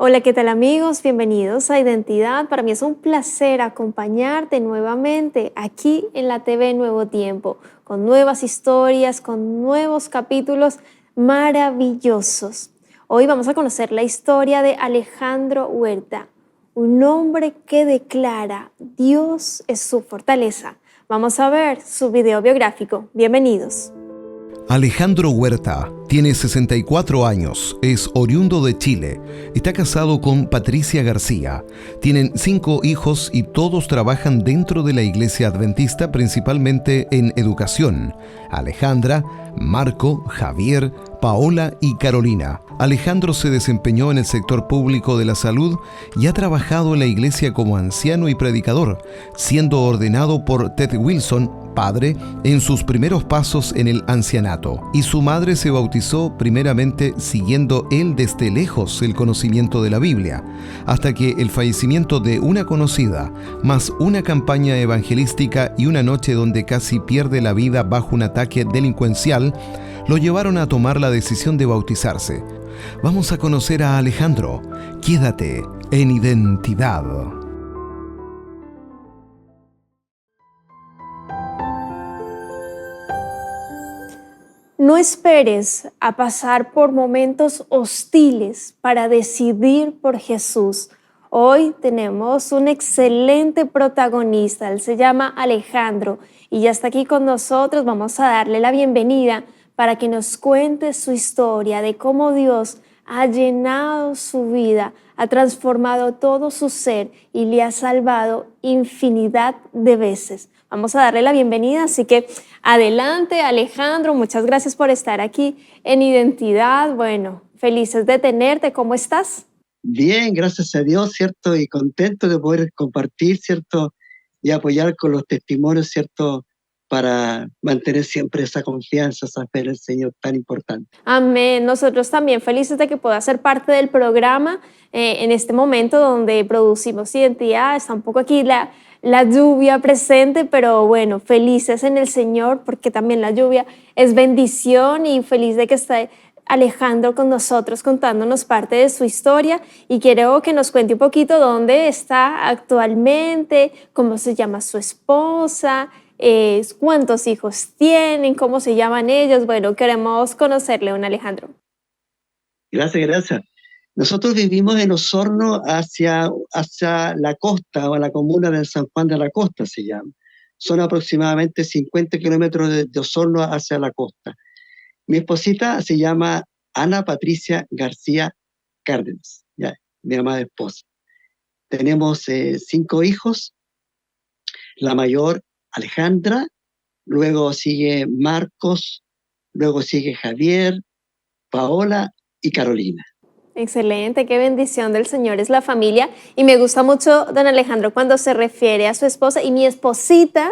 Hola, ¿qué tal amigos? Bienvenidos a Identidad. Para mí es un placer acompañarte nuevamente aquí en la TV Nuevo Tiempo, con nuevas historias, con nuevos capítulos maravillosos. Hoy vamos a conocer la historia de Alejandro Huerta, un hombre que declara Dios es su fortaleza. Vamos a ver su video biográfico. Bienvenidos. Alejandro Huerta tiene 64 años, es oriundo de Chile, está casado con Patricia García, tienen 5 hijos y todos trabajan dentro de la iglesia adventista, principalmente en educación: Alejandra, Marco, Javier, Paola y Carolina. Alejandro se desempeñó en el sector público de la salud y ha trabajado en la iglesia como anciano y predicador, siendo ordenado por Ted Wilson, padre, en sus primeros pasos en el ancianato, y su madre se bautizó primeramente siguiendo él desde lejos el conocimiento de la Biblia, hasta que el fallecimiento de una conocida, más una campaña evangelística y una noche donde casi pierde la vida bajo un ataque delincuencial, lo llevaron a tomar la decisión de bautizarse. Vamos a conocer a Alejandro. Quédate en Identidad. No esperes a pasar por momentos hostiles para decidir por Jesús. Hoy tenemos un excelente protagonista, él se llama Alejandro y ya está aquí con nosotros. Vamos a darle la bienvenida para que nos cuente su historia de cómo Dios ha llenado su vida, ha transformado todo su ser y le ha salvado infinidad de veces. Vamos a darle la bienvenida, así que adelante Alejandro, muchas gracias por estar aquí en Identidad. Bueno, felices de tenerte, ¿cómo estás? Bien, gracias a Dios, ¿cierto? Y contento de poder compartir, ¿cierto? Y apoyar con los testimonios, ¿cierto? Para mantener siempre esa confianza, esa fe en el Señor tan importante. Amén. Nosotros también felices de que pueda ser parte del programa en este momento donde producimos Identidad. Está un poco aquí la lluvia presente, pero bueno, felices en el Señor porque también la lluvia es bendición y feliz de que esté Alejandro con nosotros contándonos parte de su historia y quiero que nos cuente un poquito dónde está actualmente, cómo se llama su esposa, cuántos hijos tienen, cómo se llaman ellos. Bueno, queremos conocerle, don Alejandro. Gracias, gracias. Nosotros vivimos en Osorno hacia la costa o la comuna de San Juan de la Costa se llama. Son aproximadamente 50 kilómetros de Osorno hacia la costa. Mi esposita se llama Ana Patricia García Cárdenas, ya, mi amada esposa. Tenemos 5 hijos, la mayor Alejandra, luego sigue Marcos, luego sigue Javier, Paola y Carolina. Excelente, qué bendición del Señor es la familia y me gusta mucho, don Alejandro, cuando se refiere a su esposa y mi esposita,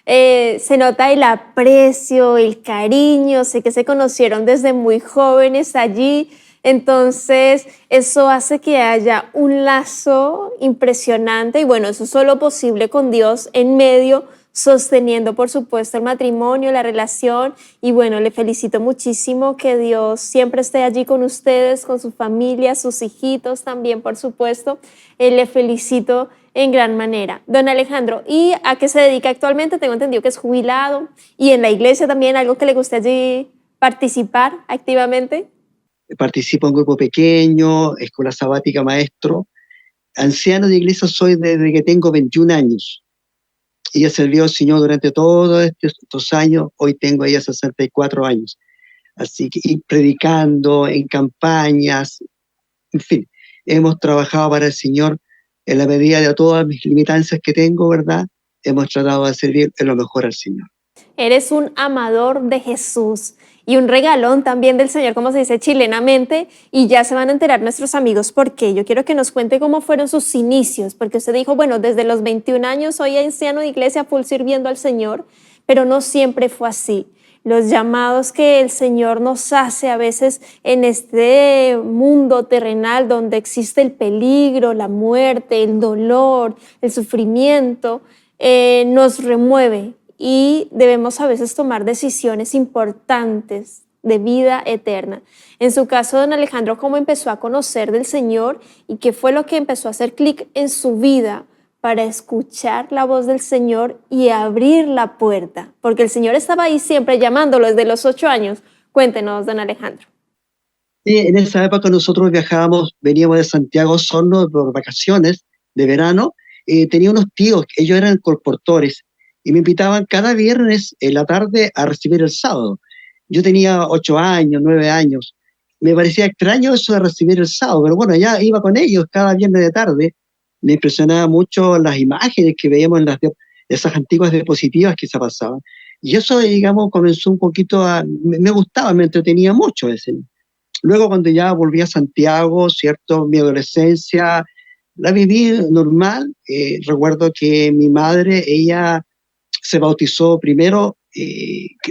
se nota el aprecio, el cariño, sé que se conocieron desde muy jóvenes allí, entonces eso hace que haya un lazo impresionante y bueno, eso es solo posible con Dios en medio, sosteniendo por supuesto el matrimonio, la relación y bueno, le felicito muchísimo que Dios siempre esté allí con ustedes, con su familia, sus hijitos también por supuesto, le felicito en gran manera. Don Alejandro, ¿y a qué se dedica actualmente? Tengo entendido que es jubilado y en la iglesia también algo que le guste allí participar activamente. Participo en grupo pequeño, escuela sabática maestro. Anciano de iglesia soy desde que tengo 21 años. Ella sirvió al Señor durante todos estos años, hoy tengo ella 64 años. Así que, y predicando en campañas, en fin, hemos trabajado para el Señor en la medida de todas mis limitancias que tengo, ¿verdad? Hemos tratado de servir en lo mejor al Señor. Eres un amador de Jesús y un regalón también del Señor, como se dice chilenamente, y ya se van a enterar nuestros amigos por qué. Yo quiero que nos cuente cómo fueron sus inicios, porque usted dijo, bueno, desde los 21 años soy anciano de iglesia full sirviendo al Señor, pero no siempre fue así. Los llamados que el Señor nos hace a veces en este mundo terrenal donde existe el peligro, la muerte, el dolor, el sufrimiento, nos remueve y debemos a veces tomar decisiones importantes de vida eterna. En su caso, don Alejandro, ¿cómo empezó a conocer del Señor y qué fue lo que empezó a hacer clic en su vida para escuchar la voz del Señor y abrir la puerta? Porque el Señor estaba ahí siempre llamándolo desde los 8 años. Cuéntenos, don Alejandro. Sí, en esa época nosotros viajábamos, veníamos de Santiago a Osorno por vacaciones de verano. Tenía unos tíos, ellos eran colportores, y me invitaban cada viernes en la tarde a recibir el sábado. Yo tenía 8 años, 9 años. Me parecía extraño eso de recibir el sábado, pero bueno, ya iba con ellos cada viernes de tarde. Me impresionaba mucho las imágenes que veíamos en esas antiguas diapositivas que se pasaban. Y eso, digamos, comenzó un poquito me gustaba, me entretenía mucho ese. Luego, cuando ya volví a Santiago, ¿cierto? Mi adolescencia la viví normal. Recuerdo que mi madre, ella se bautizó primero.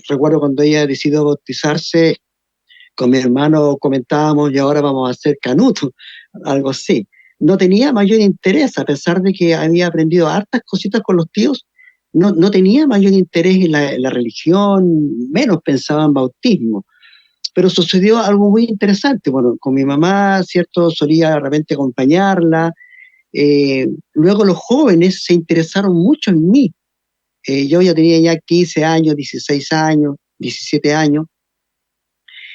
Recuerdo cuando ella decidió bautizarse, con mi hermano comentábamos, y ahora vamos a hacer canuto, algo así. No tenía mayor interés, a pesar de que había aprendido hartas cositas con los tíos, no tenía mayor interés en la religión, menos pensaba en bautismo. Pero sucedió algo muy interesante. Bueno, con mi mamá, ¿cierto? Solía de repente acompañarla. Luego los jóvenes se interesaron mucho en mí. Yo ya tenía ya 15 años, 16 años, 17 años,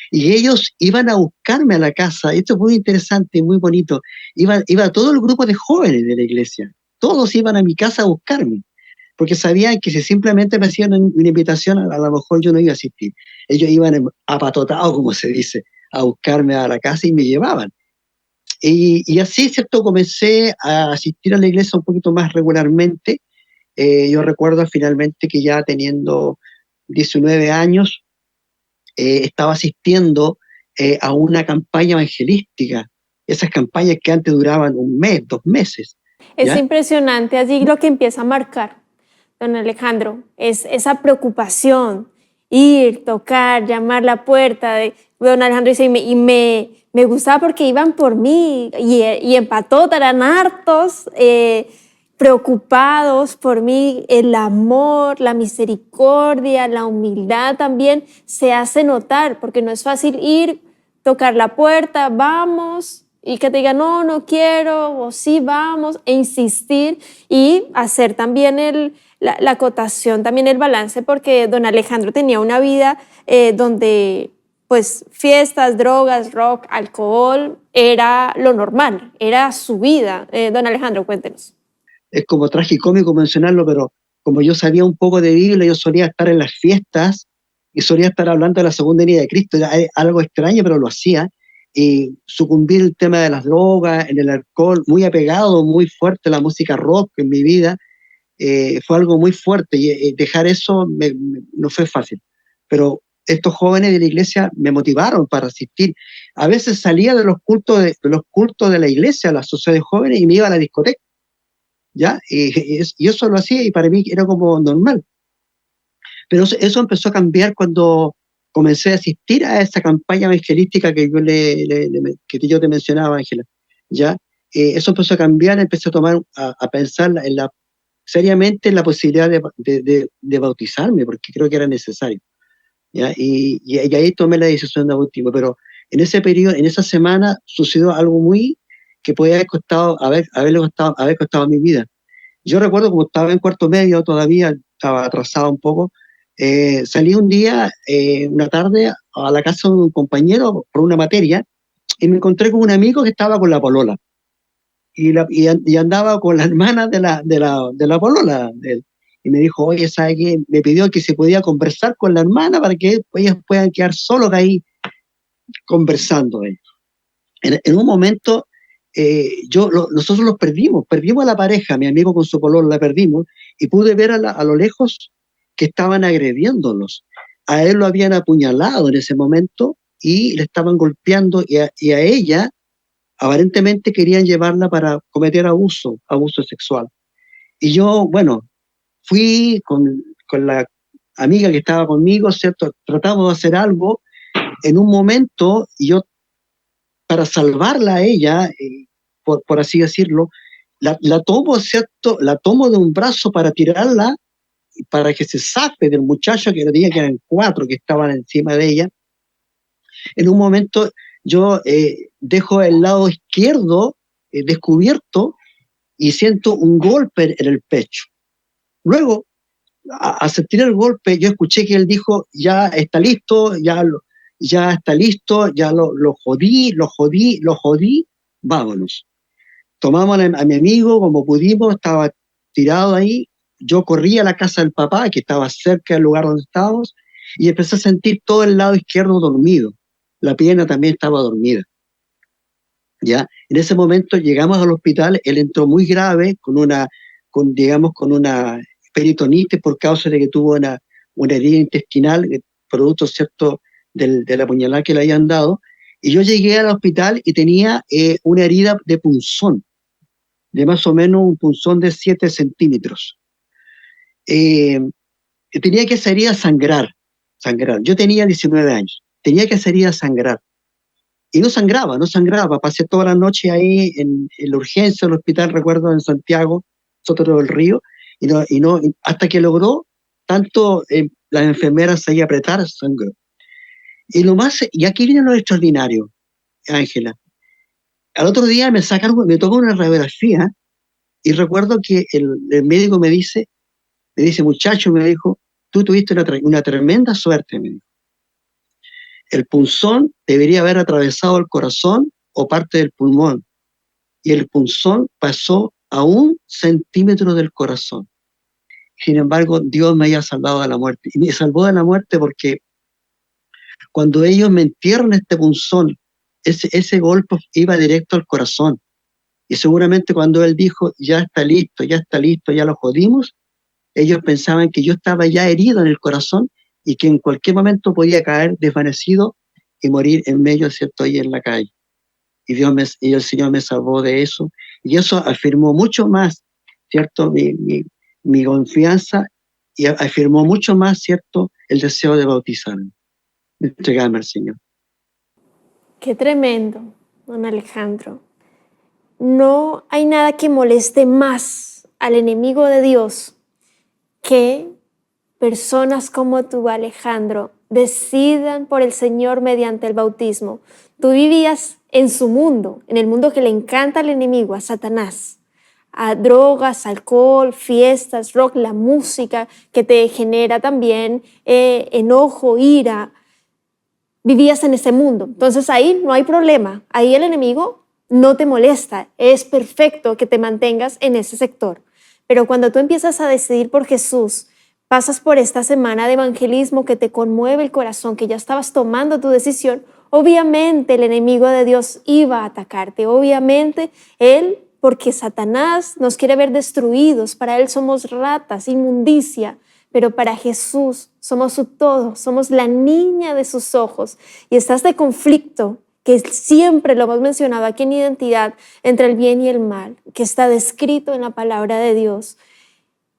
y ellos iban a buscarme a la casa. Esto es muy interesante, muy bonito. Iba todo el grupo de jóvenes de la iglesia. Todos iban a mi casa a buscarme, porque sabían que si simplemente me hacían una invitación, a lo mejor yo no iba a asistir. Ellos iban apatotados, como se dice, a buscarme a la casa y me llevaban. Y así, ¿cierto? Comencé a asistir a la iglesia un poquito más regularmente. Yo recuerdo finalmente que ya teniendo 19 años, estaba asistiendo a una campaña evangelística, esas campañas que antes duraban un mes, 2 meses. Es ¿Ya? impresionante allí lo que empieza a marcar, don Alejandro, es esa preocupación, ir, tocar, llamar la puerta. Don Alejandro dice, me gustaba porque iban por mí y en Patota eran hartos, preocupados por mí. El amor, la misericordia, la humildad también se hace notar, porque no es fácil ir, tocar la puerta, vamos, y que te diga no, no quiero, o sí, vamos, e insistir y hacer también la acotación, también el balance, porque don Alejandro tenía una vida donde pues fiestas, drogas, rock, alcohol, era lo normal, era su vida. Don Alejandro, cuéntenos. Es como tragicómico mencionarlo, pero como yo sabía un poco de Biblia, yo solía estar en las fiestas y solía estar hablando de la segunda venida de Cristo. Era algo extraño, pero lo hacía. Y sucumbir el tema de las drogas, en el alcohol, muy apegado, muy fuerte a la música rock en mi vida, fue algo muy fuerte. Y dejar eso no fue fácil. Pero estos jóvenes de la iglesia me motivaron para asistir. A veces salía de los cultos de la iglesia, a la sociedad de jóvenes, y me iba a la discoteca. ¿Ya? Y eso lo hacía y para mí era como normal. Pero eso empezó a cambiar cuando comencé a asistir a esa campaña evangelística que yo te mencionaba, Ángela. ¿Ya? Eso empezó a cambiar, empecé a pensar seriamente en la posibilidad de bautizarme, porque creo que era necesario. ¿Ya? Y ahí tomé la decisión de bautismo. Pero en ese periodo, en esa semana, sucedió algo muy que podía haber costado mi vida. Yo recuerdo, como estaba en cuarto medio todavía, estaba atrasado un poco, salí un día, una tarde, a la casa de un compañero por una materia y me encontré con un amigo que estaba con la polola y andaba con la hermana de la polola de él. Y me dijo, oye, ¿sabe qué? Me pidió que se podía conversar con la hermana para que ellos puedan quedar solos ahí conversando. En un momento, nosotros perdimos a la pareja, mi amigo con su pololo la perdimos, y pude ver a lo lejos que estaban agrediéndolos. A él lo habían apuñalado en ese momento y le estaban golpeando, y a ella aparentemente querían llevarla para cometer abuso sexual. Y yo, bueno, fui con la amiga que estaba conmigo, ¿cierto? Tratamos de hacer algo en un momento, y yo, para salvarla a ella, por así decirlo, la tomo, ¿cierto? La tomo de un brazo para tirarla, para que se zafe del muchacho, que le dije que eran 4 que estaban encima de ella, En un momento yo dejo el lado izquierdo descubierto y siento un golpe en el pecho. Luego, al sentir el golpe, yo escuché que él dijo, ya está listo, ya está listo, ya lo jodí, vámonos. Tomamos a mi amigo como pudimos, estaba tirado ahí, yo corrí a la casa del papá, que estaba cerca del lugar donde estábamos, y empecé a sentir todo el lado izquierdo dormido. La pierna también estaba dormida. ¿Ya? En ese momento llegamos al hospital, él entró muy grave, digamos, con una peritonitis por causa de que tuvo una herida intestinal, producto, ¿cierto?, de la puñalada que le habían dado. Y yo llegué al hospital y tenía una herida de punzón, de más o menos un punzón de 7 centímetros. Tenía que salir a sangrar. Yo tenía 19 años, tenía que salir a sangrar. Y no sangraba. Pasé toda la noche ahí en la urgencia del hospital, recuerdo, en Santiago, Sotero del Río, hasta que logró, tanto las enfermeras ahí apretar, sangró. Y aquí viene lo extraordinario, Ángela. Al otro día me tocó una radiografía y recuerdo que el médico me dice, muchacho, me dijo, tú tuviste una tremenda suerte, me dijo. El punzón debería haber atravesado el corazón o parte del pulmón, y el punzón pasó a 1 centímetro del corazón. Sin embargo, Dios me había salvado de la muerte. Y me salvó de la muerte porque cuando ellos me entierran este punzón, ese golpe iba directo al corazón. Y seguramente cuando él dijo, ya está listo, ya lo jodimos, ellos pensaban que yo estaba ya herido en el corazón y que en cualquier momento podía caer desvanecido y morir en medio, ¿cierto?, ahí en la calle. Y el Señor me salvó de eso. Y eso afirmó mucho más, ¿cierto?, mi confianza, y afirmó mucho más, ¿cierto?, el deseo de bautizarme, de entregarme al Señor. Qué tremendo, don Alejandro. No hay nada que moleste más al enemigo de Dios que personas como tú, Alejandro, decidan por el Señor mediante el bautismo. Tú vivías en su mundo, en el mundo que le encanta al enemigo, a Satanás, a drogas, alcohol, fiestas, rock, la música que te genera también enojo, ira. Vivías en ese mundo. Entonces ahí no hay problema. Ahí el enemigo no te molesta. Es perfecto que te mantengas en ese sector. Pero cuando tú empiezas a decidir por Jesús, pasas por esta semana de evangelismo que te conmueve el corazón, que ya estabas tomando tu decisión, obviamente el enemigo de Dios iba a atacarte. Obviamente él, porque Satanás nos quiere ver destruidos, para él somos ratas, inmundicia, pero para Jesús somos su todo, somos la niña de sus ojos. Y está este conflicto que siempre lo hemos mencionado aquí en Identidad, entre el bien y el mal, que está descrito en la palabra de Dios.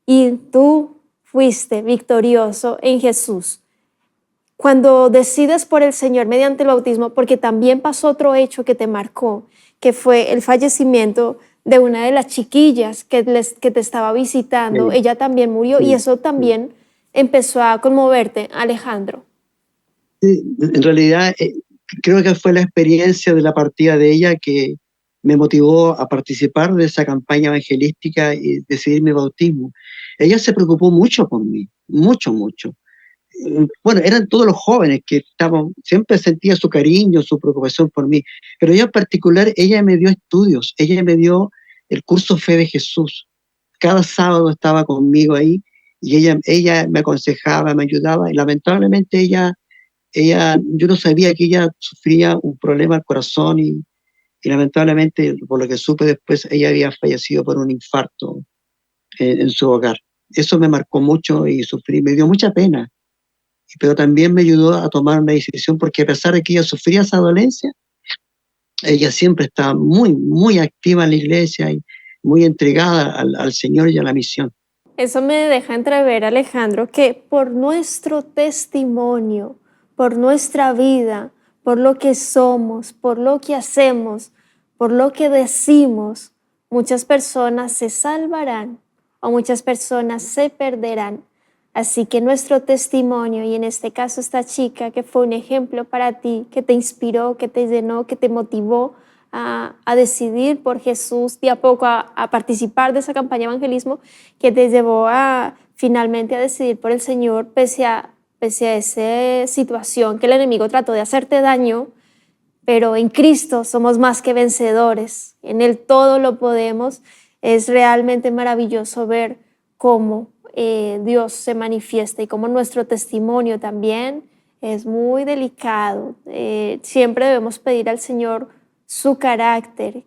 Y tú fuiste victorioso en Jesús. Cuando decides por el Señor mediante el bautismo, porque también pasó otro hecho que te marcó, que fue el fallecimiento de una de las chiquillas que te estaba visitando. Ella también murió y eso también empezó a conmoverte, Alejandro. Sí, en realidad, creo que fue la experiencia de la partida de ella que me motivó a participar de esa campaña evangelística y decidir mi bautismo. Ella se preocupó mucho por mí, mucho. Bueno, eran todos los jóvenes que siempre sentía su cariño, su preocupación por mí, pero ella en particular, ella me dio estudios, ella me dio el curso Fe de Jesús. Cada sábado estaba conmigo ahí y ella me aconsejaba, me ayudaba, y lamentablemente yo no sabía que ella sufría un problema al corazón y lamentablemente, por lo que supe después, ella había fallecido por un infarto en su hogar. Eso me marcó mucho y sufrí, me dio mucha pena, pero también me ayudó a tomar una decisión, porque a pesar de que ella sufría esa dolencia, ella siempre estaba muy activa en la iglesia y muy entregada al Señor y a la misión. Eso me deja entrever, Alejandro, que por nuestro testimonio, por nuestra vida, por lo que somos, por lo que hacemos, por lo que decimos, muchas personas se salvarán o muchas personas se perderán. Así que nuestro testimonio, y en este caso esta chica que fue un ejemplo para ti, que te inspiró, que te llenó, que te motivó a decidir por Jesús de a poco, a participar de esa campaña de evangelismo, que te llevó a finalmente a decidir por el Señor pese a esa situación que el enemigo trató de hacerte daño, pero en Cristo somos más que vencedores, en Él todo lo podemos. Es realmente maravilloso ver cómo Dios se manifiesta y cómo nuestro testimonio también es muy delicado. Siempre debemos pedir al Señor su carácter,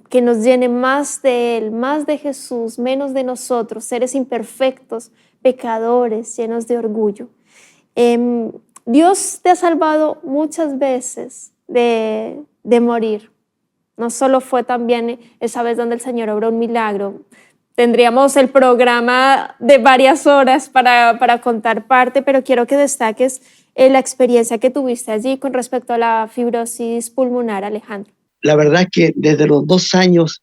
que nos llene más de Él, más de Jesús, menos de nosotros, seres imperfectos, pecadores, llenos de orgullo. Dios te ha salvado muchas veces de morir. No solo fue también esa vez donde el Señor obró un milagro. Tendríamos el programa de varias horas para contar parte, pero quiero que destaques la experiencia que tuviste allí con respecto a la fibrosis pulmonar, Alejandro. La verdad es que desde los 2 años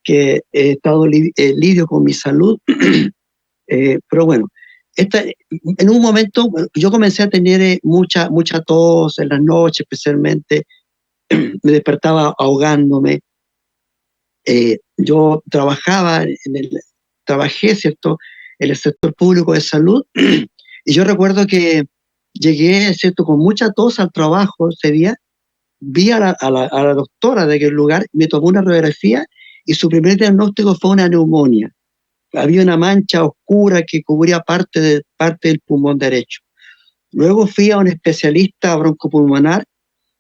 que he estado lidio con mi salud, pero bueno, en un momento yo comencé a tener mucha tos en las noches, especialmente me despertaba ahogándome. Yo trabajé, ¿cierto?, en el sector público de salud, y yo recuerdo que llegué, ¿cierto?, con mucha tos al trabajo ese día. Vi a la doctora de aquel lugar, me tomó una radiografía y su primer diagnóstico fue una neumonía. Había una mancha oscura que cubría parte del pulmón derecho. Luego fui a un especialista broncopulmonar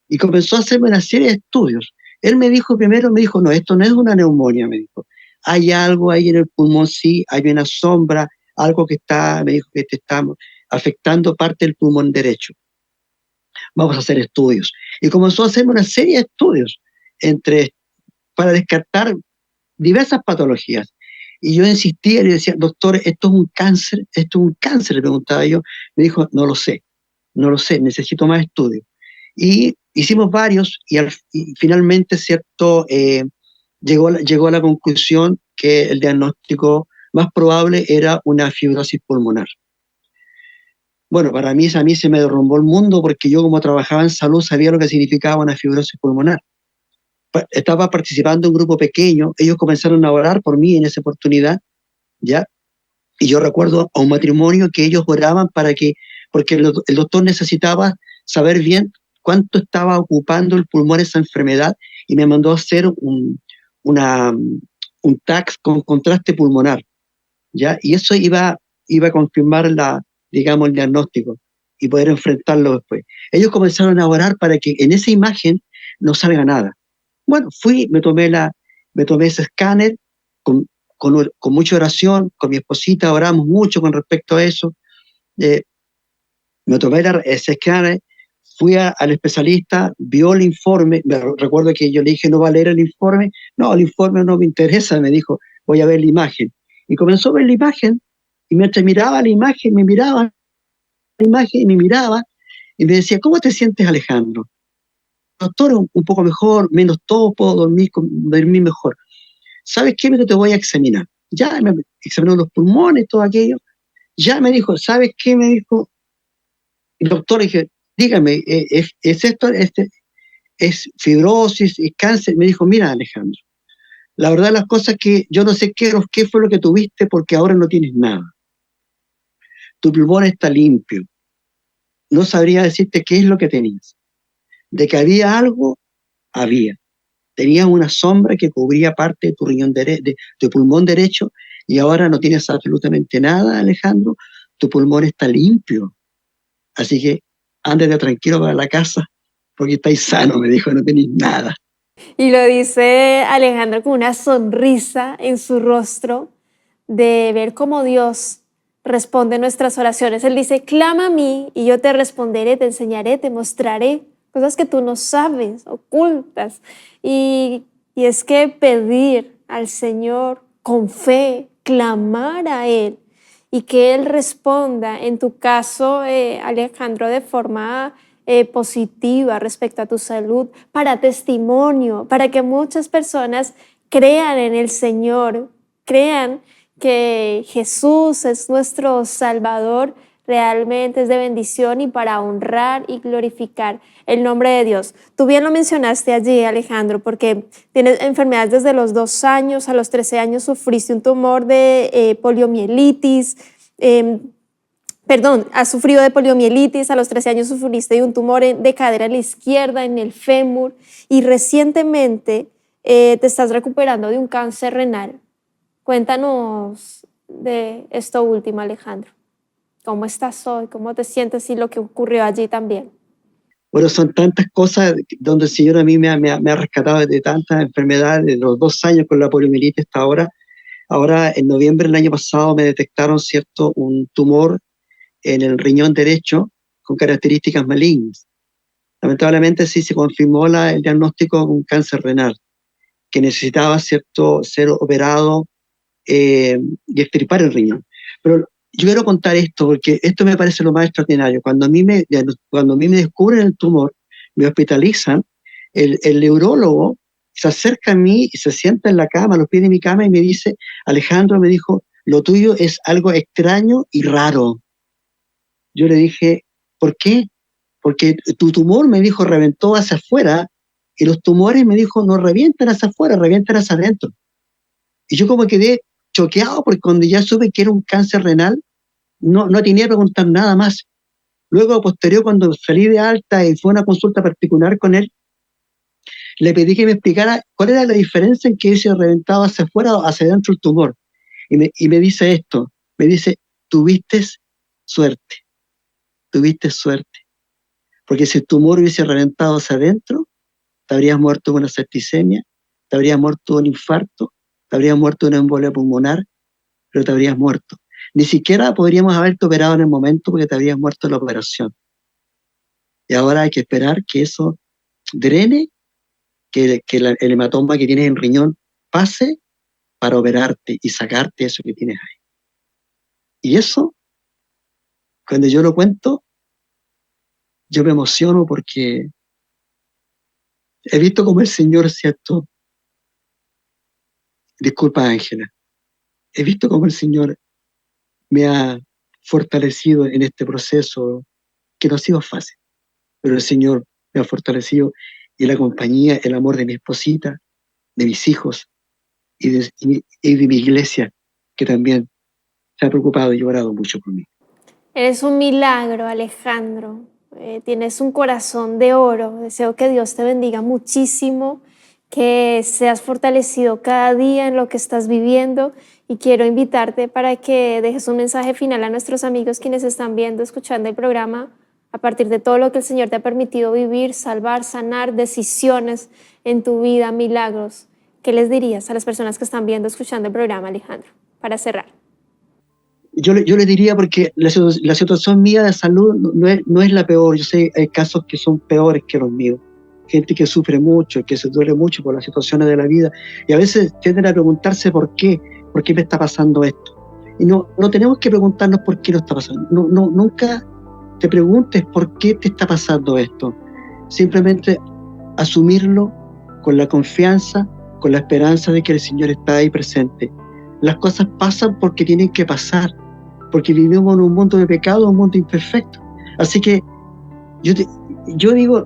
y comenzó a hacerme una serie de estudios. Él primero me dijo, no, esto no es una neumonía, me dijo. Hay algo ahí en el pulmón, sí, hay una sombra, algo me dijo que te está afectando parte del pulmón derecho. Vamos a hacer estudios. Y comenzó a hacerme una serie de estudios para descartar diversas patologías. Y yo insistía y le decía, doctor, ¿esto es un cáncer? Le preguntaba yo. Me dijo, no lo sé, necesito más estudios. Y hicimos varios y finalmente, ¿cierto?, llegó a la conclusión que el diagnóstico más probable era una fibrosis pulmonar. Bueno, a mí se me derrumbó el mundo porque yo, como trabajaba en salud, sabía lo que significaba una fibrosis pulmonar. Estaba participando en un grupo pequeño, ellos comenzaron a orar por mí en esa oportunidad, ¿ya? Y yo recuerdo a un matrimonio que ellos oraban porque el doctor necesitaba saber bien cuánto estaba ocupando el pulmón esa enfermedad, y me mandó a hacer un TAC con contraste pulmonar, ¿ya? Y eso iba a confirmar digamos, el diagnóstico y poder enfrentarlo después. Ellos comenzaron a orar para que en esa imagen no salga nada. Bueno, me tomé ese escáner con mucha oración, con mi esposita oramos mucho con respecto a eso. Me tomé ese escáner, fui al especialista, vio el informe. Recuerdo que yo le dije, ¿no va a leer el informe? No, el informe no me interesa, me dijo, voy a ver la imagen. Y comenzó a ver la imagen, y mientras miraba la imagen, me miraba la imagen y me miraba, y me decía, ¿cómo te sientes, Alejandro? Doctor, un poco mejor, menos todo, puedo dormir mejor. ¿Sabes qué? Te voy a examinar. Ya me examinó los pulmones, todo aquello. Ya me dijo, ¿sabes qué? Me dijo, el doctor, dije, dígame, ¿es esto, es fibrosis, es cáncer? Me dijo, mira, Alejandro, la verdad las cosas que yo no sé qué fue lo que tuviste, porque ahora no tienes nada. Tu pulmón está limpio. No sabría decirte qué es lo que tenías. De que había algo, había. Tenías una sombra que cubría parte de tu de tu pulmón derecho, y ahora no tienes absolutamente nada, Alejandro. Tu pulmón está limpio. Así que ándate tranquilo para la casa, porque estáis sano, me dijo, no tenéis nada. Y lo dice Alejandro con una sonrisa en su rostro de ver cómo Dios responde nuestras oraciones. Él dice, clama a mí y yo te responderé, te enseñaré, te mostraré cosas que tú no sabes, ocultas. Y es que pedir al Señor con fe, clamar a Él y que Él responda, en tu caso, Alejandro, de forma positiva respecto a tu salud, para testimonio, para que muchas personas crean en el Señor, crean que Jesús es nuestro Salvador, realmente es de bendición y para honrar y glorificar el nombre de Dios. Tú bien lo mencionaste allí, Alejandro, porque tienes enfermedades desde los 2 años, a los 13 años sufriste un tumor de poliomielitis, has sufrido de poliomielitis, a los 13 años sufriste de un tumor de cadera a la izquierda, en el fémur, y recientemente te estás recuperando de un cáncer renal. Cuéntanos de esto último, Alejandro. ¿Cómo estás hoy? ¿Cómo te sientes y lo que ocurrió allí también? Bueno, son tantas cosas donde el Señor a mí me ha rescatado de tantas enfermedades, de los 2 años con la poliomielitis hasta ahora. Ahora, en noviembre del año pasado, me detectaron, ¿cierto?, un tumor en el riñón derecho con características malignas. Lamentablemente sí se confirmó el diagnóstico de un cáncer renal, que necesitaba, ¿cierto?, ser operado y extirpar el riñón. Pero yo quiero contar esto porque esto me parece lo más extraordinario. Cuando a mí me descubren el tumor, me hospitalizan, el neurólogo se acerca a mí y se sienta en la cama, a los pies de mi cama, y me dice: Alejandro, me dijo, lo tuyo es algo extraño y raro. Yo le dije: ¿por qué? Porque tu tumor, me dijo, reventó hacia afuera, y los tumores, me dijo, no revientan hacia afuera, revientan hacia adentro. Y yo como quedé choqueado, porque cuando ya supe que era un cáncer renal, no tenía que preguntar nada más. Luego, posterior, cuando salí de alta y fue una consulta particular con él, le pedí que me explicara cuál era la diferencia en que se reventaba hacia afuera o hacia adentro el tumor. Y me dice esto, me dice: tuviste suerte, porque si el tumor hubiese reventado hacia adentro, te habrías muerto de una septicemia, te habrías muerto de un infarto, te habrías muerto de una embolia pulmonar, pero te habrías muerto. Ni siquiera podríamos haberte operado en el momento porque te habrías muerto en la operación. Y ahora hay que esperar que eso drene, que el hematoma que tienes en el riñón pase para operarte y sacarte eso que tienes ahí. Y eso, cuando yo lo cuento, yo me emociono porque he visto cómo el Señor, ¿cierto? Disculpa, Ángela. He visto cómo el Señor me ha fortalecido en este proceso que no ha sido fácil, pero el Señor me ha fortalecido, y la compañía, el amor de mi esposita, de mis hijos y de mi iglesia, que también se ha preocupado y orado mucho por mí. Eres un milagro, Alejandro. Tienes un corazón de oro. Deseo que Dios te bendiga muchísimo, que seas fortalecido cada día en lo que estás viviendo, y quiero invitarte para que dejes un mensaje final a nuestros amigos quienes están viendo, escuchando el programa, a partir de todo lo que el Señor te ha permitido vivir, salvar, sanar, decisiones en tu vida, milagros. ¿Qué les dirías a las personas que están viendo, escuchando el programa, Alejandro, para cerrar? Yo le diría, porque la situación mía de salud no es la peor. Yo sé, hay casos que son peores que los míos. Gente que sufre mucho, que se duele mucho por las situaciones de la vida, y a veces tienden a preguntarse por qué me está pasando esto. Y no tenemos que preguntarnos por qué nos está pasando. Nunca te preguntes por qué te está pasando esto. Simplemente asumirlo con la confianza, con la esperanza de que el Señor está ahí presente. Las cosas pasan porque tienen que pasar, porque vivimos en un mundo de pecado, un mundo imperfecto. Así que yo digo,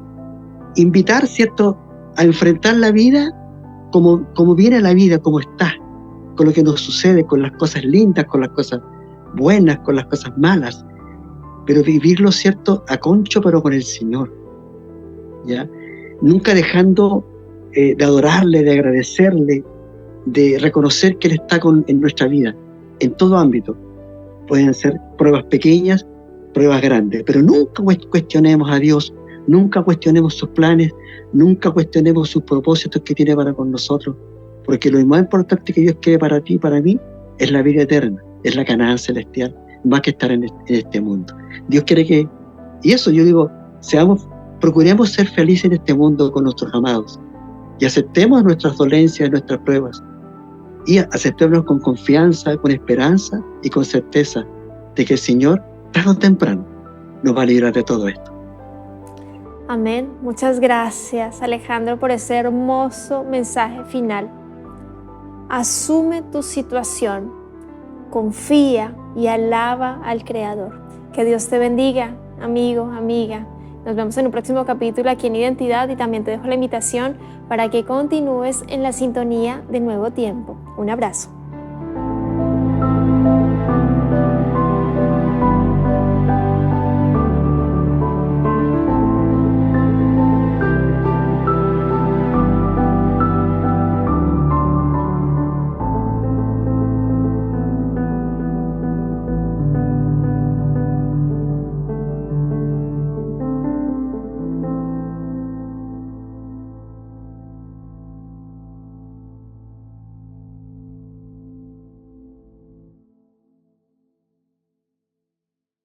invitar, ¿cierto?, a enfrentar la vida como viene la vida, como está, con lo que nos sucede, con las cosas lindas, con las cosas buenas, con las cosas malas, pero vivirlo, ¿cierto?, a concho, pero con el Señor, ¿ya? Nunca dejando de adorarle, de agradecerle, de reconocer que Él está en nuestra vida, en todo ámbito. Pueden ser pruebas pequeñas, pruebas grandes, pero nunca cuestionemos a Dios, nunca cuestionemos sus planes, nunca cuestionemos sus propósitos que tiene para con nosotros, porque lo más importante que Dios quiere para ti y para mí es la vida eterna, es la Canaán celestial, más que estar en este mundo. Dios quiere y eso yo digo, procuremos ser felices en este mundo con nuestros amados, y aceptemos nuestras dolencias, nuestras pruebas, y aceptémonos con confianza, con esperanza y con certeza de que el Señor, tarde o temprano, nos va a librar de todo esto. Amén. Muchas gracias, Alejandro, por ese hermoso mensaje final. Asume tu situación, confía y alaba al Creador. Que Dios te bendiga, amigo, amiga. Nos vemos en un próximo capítulo aquí en Identidad y también te dejo la invitación para que continúes en la sintonía de Nuevo Tiempo. Un abrazo.